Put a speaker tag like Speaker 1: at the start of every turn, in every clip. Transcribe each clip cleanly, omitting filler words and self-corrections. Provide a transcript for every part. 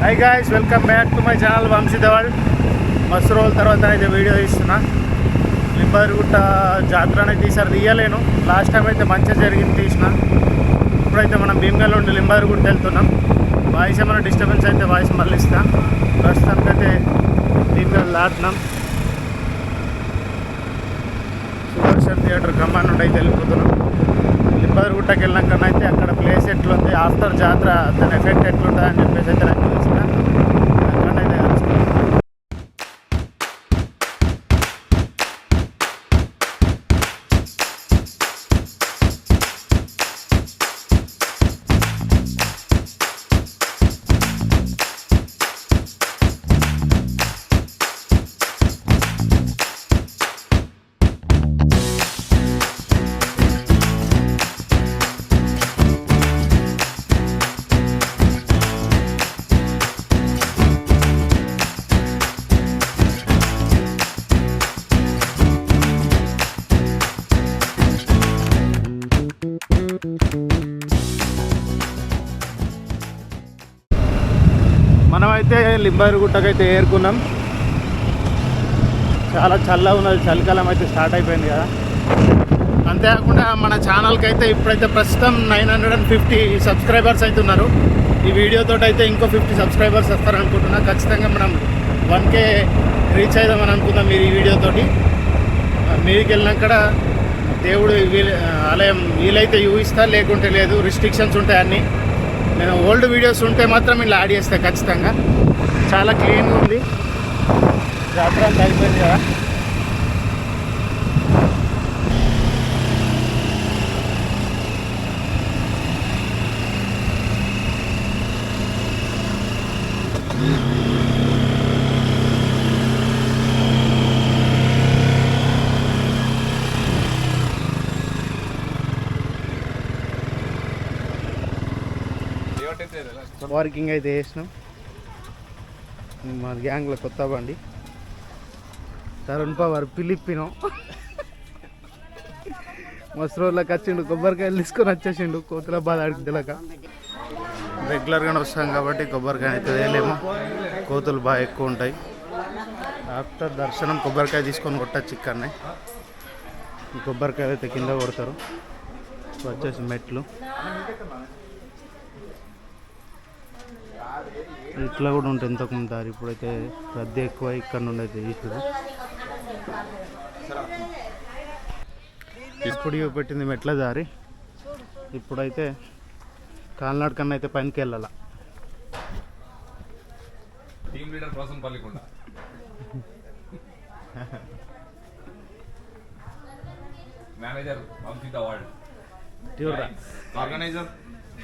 Speaker 1: High guys, welcome back to my channel Vamshi the world. మస్తు రోజుల తర్వాత అయితే వీడియో తీస్తున్నా. లింబాదిరిగుట్ట జాతర అనేది ఈసారి తీయలేను. లాస్ట్ టైం అయితే మంచిగా జరిగింది, తీసిన. ఇప్పుడైతే మనం భీమగల్ నుండి లింబాదిరిగుట్ట వెళ్తున్నాం. వాయిస్ ఏమైనా డిస్టర్బెన్స్ అయితే వాయిస్ మళ్ళీ ఇస్తాం. ప్రస్తుతానికైతే భీమగల్ దాటినాం. సుదర్శన్ థియేటర్ ఖమ్మం నుండి అయితే వెళ్ళిపోతున్నాం. లింబాదిరిగుట్టకి వెళ్ళినాక అయితే అక్కడ ప్లేస్ ఎట్లుంది, ఆఫ్టర్ జాతర దాని ఎఫెక్ట్ ఎట్లుంటుంది అని చెప్పేసి అయితే నాకు తెలిసిన అక్కడైతే కలుసుకున్నాం. మనమైతే లింబాదిరిగుట్టకైతే ఏరుకున్నాం. చాలా చల్లగా ఉన్నది, చలికాలం అయితే స్టార్ట్ అయిపోయింది కదా. అంతేకాకుండా మన ఛానల్కి అయితే ఇప్పుడైతే ప్రస్తుతం 950 సబ్స్క్రైబర్స్ అయితే ఉన్నారు. ఈ వీడియోతో అయితే ఇంకో 50 సబ్స్క్రైబర్స్ వస్తారనుకుంటున్నా. ఖచ్చితంగా మనం 1K రీచ్ అవుదామని అనుకుందాం ఈ వీడియోతోటి. మీదికి వెళ్ళినాక దేవుడు ఆలయం వీలైతే చూపిస్తా, లేకుంటే లేదు. రిస్ట్రిక్షన్స్ ఉంటాయి అన్నీ. నేను ఓల్డ్ వీడియోస్ ఉంటే మాత్రం ఇలా యాడ్ చేస్తాను ఖచ్చితంగా. చాలా క్లీన్గా ఉంది. జాతర అంతా అయిపోయింది కదా. పార్కింగ్ అయితే వేసినాం. మన గ్యాంగ్లో కొత్త బండి తరుణ్ పవర్ పిలిపినో మస్తు రోజులకు వచ్చిండు. కొబ్బరికాయలు తీసుకొని వచ్చేసిండు. కోతుల బాధ అడిగి తెలియక. రెగ్యులర్గానే వస్తాం కాబట్టి కొబ్బరికాయ అయితే వేయలేము. కోతులు బాగా ఎక్కువ ఉంటాయి. ఆఫ్టర్ దర్శనం కొబ్బరికాయ తీసుకొని కొట్టచ్చు. ఇక్కడనే ఈ కొబ్బరికాయలు అయితే కింద కొడతారు. వచ్చేసి మెట్లు ఇట్లా కూడా ఉంటుంది ఇంతకుముందు దారి. ఇప్పుడైతే రద్దీ ఎక్కువ. ఇక్కడ నుండి అయితే తీసుడు ఇప్పుడు పెట్టింది మెట్ల దారి. ఇప్పుడైతే కాలినాడు కన్నా అయితే పైనకి వెళ్ళాల.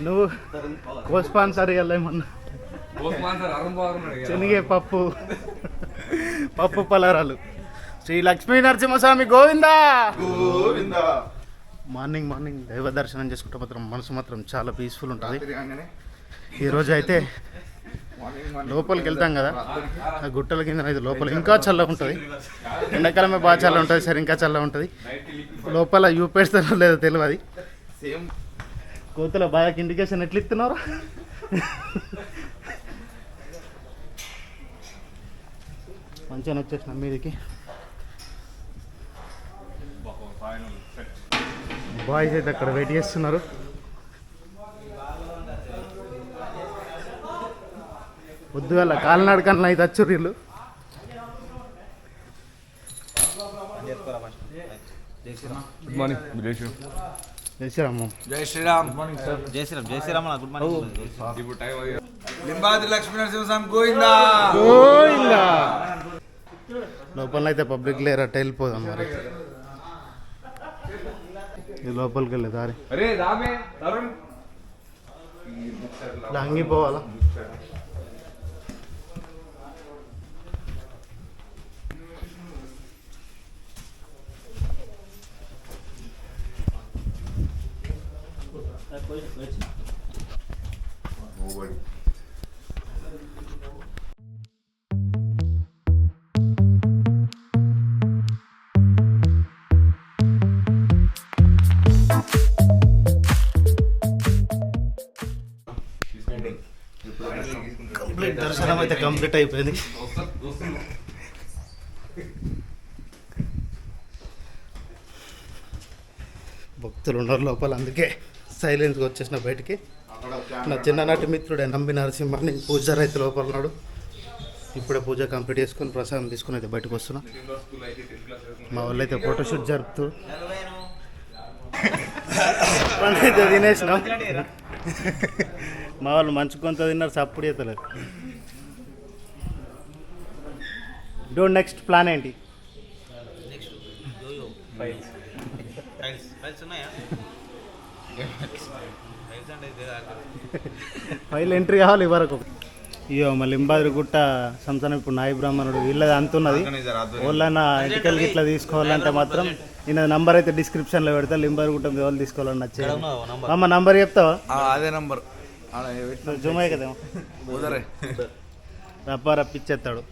Speaker 1: నువ్వు కో స్పాన్సర్ వెళ్ళేమన్నా శనిగే పప్పు పలారాలు. శ్రీ లక్ష్మీ నరసింహస్వామి గోవిందా గోవిందా. మార్నింగ్ దైవ దర్శనం చేసుకుంటే మాత్రం మనసు మాత్రం చాలా పీస్ఫుల్ ఉంటుంది. ఈరోజు అయితే లోపలికి వెళ్తాం కదా, ఆ గుట్టల కింద అయితే లోపల ఇంకా చల్లగా ఉంటుంది. ఎండాకాలమే బాగా చల్ల ఉంటుంది, సరే ఇంకా చల్లగా ఉంటుంది. లోపల పెడతారో లేదో తెలియదు. కోతుల బాగా ఇండికేషన్ ఎట్లా ఇస్తున్నారు. మంచిగా వచ్చేసినాం మీదికి. బాయ్స్ అయితే అక్కడ వెయిట్ చేస్తున్నారు. పొద్దుగల కాలినాడు కన్నా అయితే వచ్చారు వీళ్ళు.
Speaker 2: Good morning.
Speaker 1: జై శ్రీరామ్.
Speaker 3: జై శ్రీరామ్. జై శ్రీరామ్. జై శ్రీరామ్. Good morning. లింబాద్రి లక్ష్మీ నరసింహస్వామి గోవిందా
Speaker 1: గోవిందా. లోపల అయితే పబ్లిక్ లేరు, అట్ట వెళ్ళిపోదాం. మరి లోపలికి వెళ్ళే దారి లంగిపోవాలా. దర్శనం అయితే కంప్లీట్ అయిపోయింది. భక్తులు ఉన్నారు లోపల, అందుకే సైలెంట్గా వచ్చేసిన బయటికి. నా చిన్ననాటి మిత్రుడే నంబి నరసింహని పూజారి అయితే లోపల ఉన్నాడు. ఇప్పుడే పూజ కంప్లీట్ చేసుకుని ప్రసాదం తీసుకుని అయితే బయటకు వస్తున్నా. మా వాళ్ళు అయితే ఫోటోషూట్ జరుపుతూ అయితే తినేసినాం. మా వాళ్ళు మంచి కొంత తిన్నారు, సప్పుడు చేతలేదు. డోంట్ నెక్స్ట్ ప్లాన్ ఏంటి? ఫైల్ ఎంట్రీ కావాలి వరకు. ఇయో మా లింబాద్రి గుట్ట సంతానం ఇప్పుడు నాయి బ్రాహ్మణుడు వీళ్ళది అంతున్నది. వాళ్ళైనా ఎంటికల్ ఇట్లా తీసుకోవాలంటే మాత్రం నేను నంబర్ అయితే డిస్క్రిప్షన్లో పెడతా. లింబాద్రి గుట్ట వాళ్ళు తీసుకోవాలని నచ్చేది. అమ్మ నంబర్ చెప్తావా?
Speaker 3: అదే నంబర్
Speaker 1: జుమాయి కదేమో రప్పిచ్చేస్తాడు.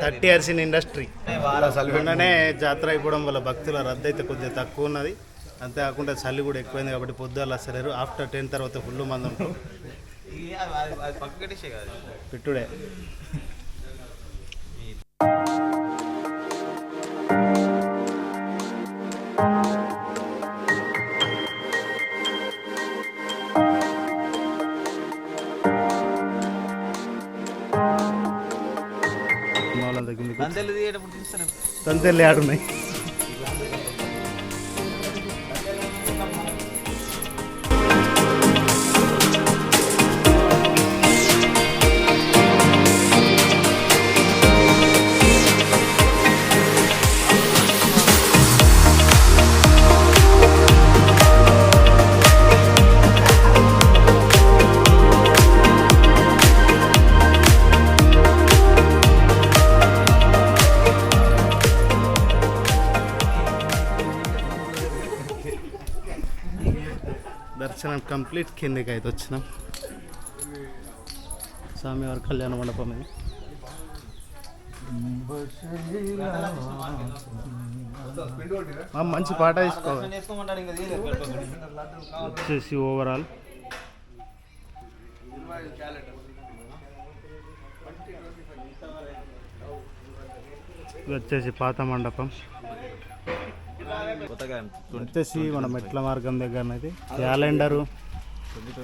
Speaker 1: 30 years in industry. మొన్ననే జాతర అయిపోవడం వల్ల భక్తుల రద్దు అయితే కొద్దిగా తక్కువ ఉన్నది. అంతేకాకుండా చలి కూడా ఎక్కువైంది కాబట్టి పొద్దున్న వస్తలేరు. ఆఫ్టర్ 10 తర్వాత ఫుల్ మంది ఉంటారు. పెట్టుడే తంతెల్లి ఆడున్నాయి. దర్శనం కంప్లీట్ కిందకి అయితే వచ్చినాం. స్వామివారి కళ్యాణ మండపం ఇది. మంచి పాట తీసుకోవాలి వచ్చేసి ఓవరాల్. ఇది వచ్చేసి పాత మండపం. వచ్చేసి మన మెట్ల మార్గం దగ్గరనైతే క్యాలెండరు,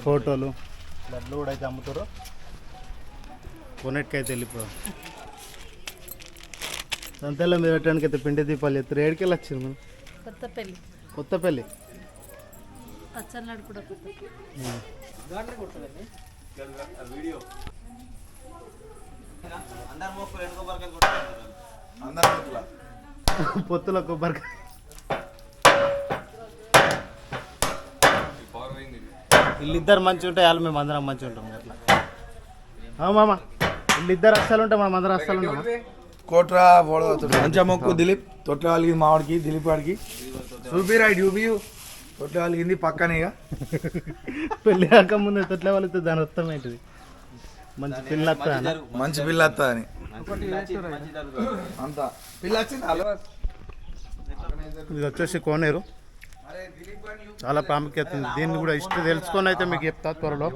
Speaker 1: ఫోటోలు, లడ్లు కూడా అయితే అమ్ముతారు. కొన్నిటికైతే వెళ్ళిపోయాం. సంతలో మీరు పెట్టడానికి అయితే పిండి దీపాలు చెప్తారు. ఏడుకెళ్ళి వచ్చింది మనం? కొత్తపల్లి. పొత్తుల కొబ్బరికాయ. వీళ్ళిద్దరు మంచిగా ఉంటే వాళ్ళు మేము అందరం మంచిగా ఉంటాం. అట్లా మామ వీళ్ళిద్దరు అస్సలు ఉంటే మనం అందరం అస్సలు ఉంటాం.
Speaker 3: కోట్రా మంచిగా మొక్కు దిలీప్. తొట్ల వాళ్ళకి మావాడికి దిలీప్ వాడికి చూపి రైట్ చూపి. తొట్ల వాళ్ళకి పక్కనే ఇక
Speaker 1: పెళ్ళి కాక ముందు తొట్ల వాళ్ళతో దాని అర్థం ఏంటిది? మంచి పిల్ల వస్తా,
Speaker 3: మంచి పిల్ల వస్తా అని అంతా పిల్ల వచ్చింది.
Speaker 1: ఇది వచ్చేసి కోనేరు, చాలా ప్రాముఖ్యత ఉంది. దీన్ని కూడా తెలుసుకొని అయితే మీకు చెప్తా త్వరలో.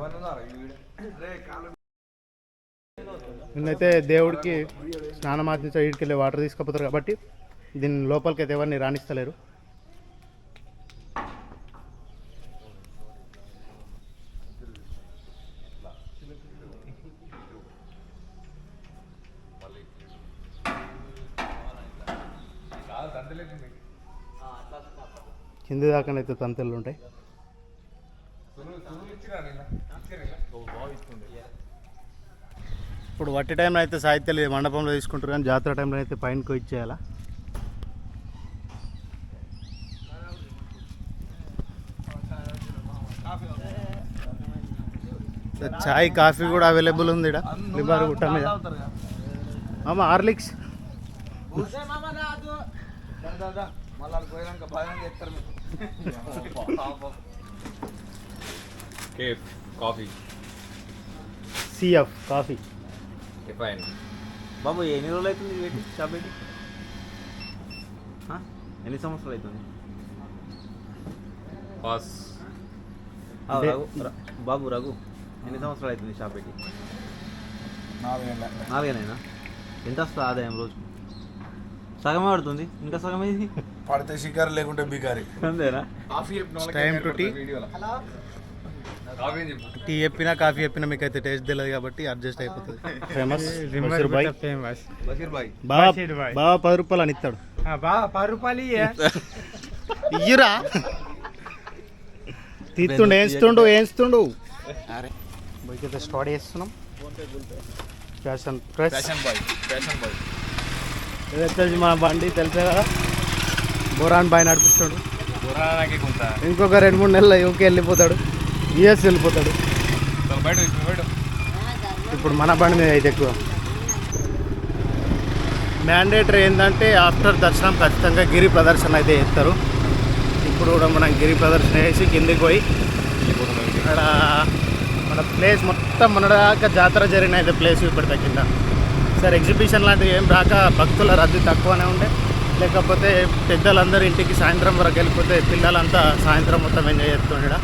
Speaker 1: నిన్నైతే దేవుడికి స్నానం ఆచరించే వీడికి వెళ్ళి వాటర్ తీసుకుపోతారు కాబట్టి దీని లోపలికి అయితే ఎవరిని రాణిస్తలేరు. కింది దాకానైతే తంతెళ్ళు ఉంటాయి. ఇప్పుడు వట్టి టైంలో అయితే సాహిత్యాలు మండపంలో తీసుకుంటారు, కానీ జాతర టైంలో అయితే పైనకు ఇచ్చేయాలా. చాయ్ కాఫీ కూడా అవైలబుల్ ఉంది ఇక్కడ లింబారు గుట్ట మీద. అమ్మ హార్లిక్స్
Speaker 2: కాఫీ
Speaker 1: సిఎఫ్ కాఫీ.
Speaker 4: బాబు ఎన్ని రోజులు అవుతుంది పెట్టి షాప్ పెట్టి? ఎన్ని సంవత్సరాలు అవుతుంది? బాబు రఘు ఎన్ని సంవత్సరాలు అవుతుంది షాప్ పెట్టి? 4,000 ఎంత వస్తుంది ఆదాయం రోజు? సగమే పడుతుంది, ఇంకా సగం ఇది
Speaker 3: పడితే షికారు లేకుంటే బికారి.
Speaker 4: అంతేనా?
Speaker 1: Time to tea.
Speaker 2: Coffee
Speaker 1: tea చెప్పినా కాఫీ చెప్పినా మీకు అయితే టేస్ట్ తెలియదు కాబట్టి అడ్జస్ట్ అయిపోతుంది. ఫేమస్ బషీర్ భాయ్.
Speaker 2: బషీర్ భాయ్.
Speaker 1: బావా 10 రూపాయలు అని ఇస్తాడు.
Speaker 5: 10 రూపాయలు
Speaker 1: ఇయ్యరా తీస్తుండు వేస్తుండు. బైక్ స్టార్ట్ చేస్తున్నాం. ఫ్యాషన్ ప్రెస్ ఇది వచ్చేసి మన బండి తెలుసే కదా, బోరాన్ బాయ్ నడిపిస్తాడు. ఇంకొక 2-3 నెలలు యూకే వెళ్ళిపోతాడు, యూఎస్ వెళ్ళిపోతాడు. ఇప్పుడు మన బండి మీద అయితే ఎక్కువ మ్యాండేటరీ ఏంటంటే ఆఫ్టర్ దర్శనం ఖచ్చితంగా గిరి ప్రదర్శన అయితే చేస్తారు. ఇప్పుడు కూడా మనం గిరి ప్రదర్శన చేసి కిందికి పోయి అక్కడ మన ప్లేస్ మొత్తం మన దాకా జాతర జరిగిన అయితే ప్లేస్ ఇప్పుడు కింద. సార్ ఎగ్జిబిషన్ లాంటివి ఏం రాక భక్తుల రద్దీ తక్కువనే ఉండే, లేకపోతే పెద్దలందరూ ఇంటికి సాయంత్రం వరకు వెళ్ళిపోతే పిల్లలంతా సాయంత్రం మొత్తం ఎంజాయ్ చేస్తుండ.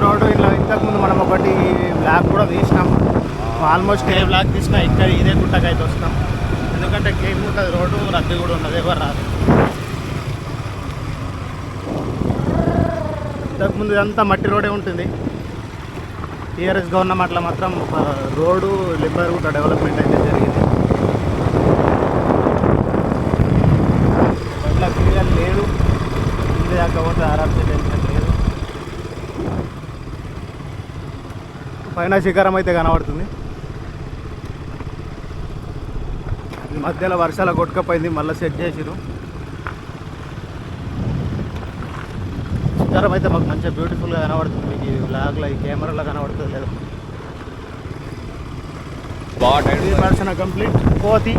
Speaker 1: రోడ్డు ఇలా ఇంతకుముందు మనం ఒకటి బ్లాక్ కూడా తీసినాం. ఆల్మోస్ట్ ఏ బ్లాక్ తీసినా ఇక్కడ ఇదే గుట్టకు అయితే వస్తాం, ఎందుకంటే క్లీన్ ఉంటుంది రోడ్డు, రద్దీ కూడా ఉన్నది, ఎవరు రాదు. ఇంతకుముందు ఇదంతా మట్టి రోడే ఉంటుంది. టీఆర్ఎస్ గవర్నమెంట్లో మాత్రం రోడ్డు లింబర్ కూడా డెవలప్మెంట్ అయితే జరిగింది. ఇట్లా క్లియర్ లేదు, ఇది కాకపోతే ఆర్ఆర్సీ టెన్షన్ లేదు. పైన శిఖరం అయితే కనబడుతుంది. ఈ మధ్యలో వర్షాలు కొట్టుకపోయింది, మళ్ళీ సెట్ చేసిరు. శిఖరం అయితే మాకు మంచిగా బ్యూటిఫుల్గా కనబడుతుంది. మీకు ఈ బ్లాగ్లో ఈ కెమెరాలో కనబడుతుంది లేదు. దర్శన కంప్లీట్. కోతి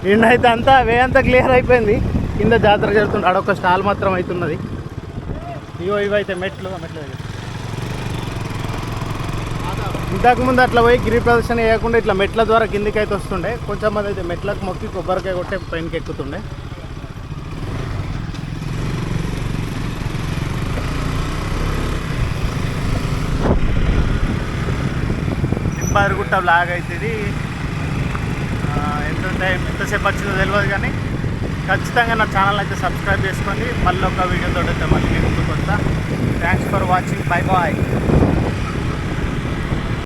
Speaker 1: నిన్నైతే అంతా వే అంతా క్లియర్ అయిపోయింది. కింద జాతర జరుగుతుంది, ఆడొక్క స్టాల్ మాత్రం అవుతున్నది. ఇవైతే మెట్లు ఇంతకుముందు అట్లా పోయి గిరి ప్రదర్శన చేయకుండా ఇట్లా మెట్ల ద్వారా కిందికి అయితే వస్తుండే. కొంచెం మంది అయితే మెట్లకు మొక్కి కొబ్బరికాయ కొట్టే పైనకి ఎక్కుతుండే. సింబారుగుట్ట బ్లాగ్ అవుతుంది. ఎంతసేపు వచ్చిందో తెలియదు, కానీ ఖచ్చితంగా నా ఛానల్ అయితే సబ్స్క్రైబ్ చేసుకోండి. మళ్ళీ ఒక వీడియోతో అయితే మళ్ళీ ముందుకు వస్తా. Thanks for watching. Bye bye.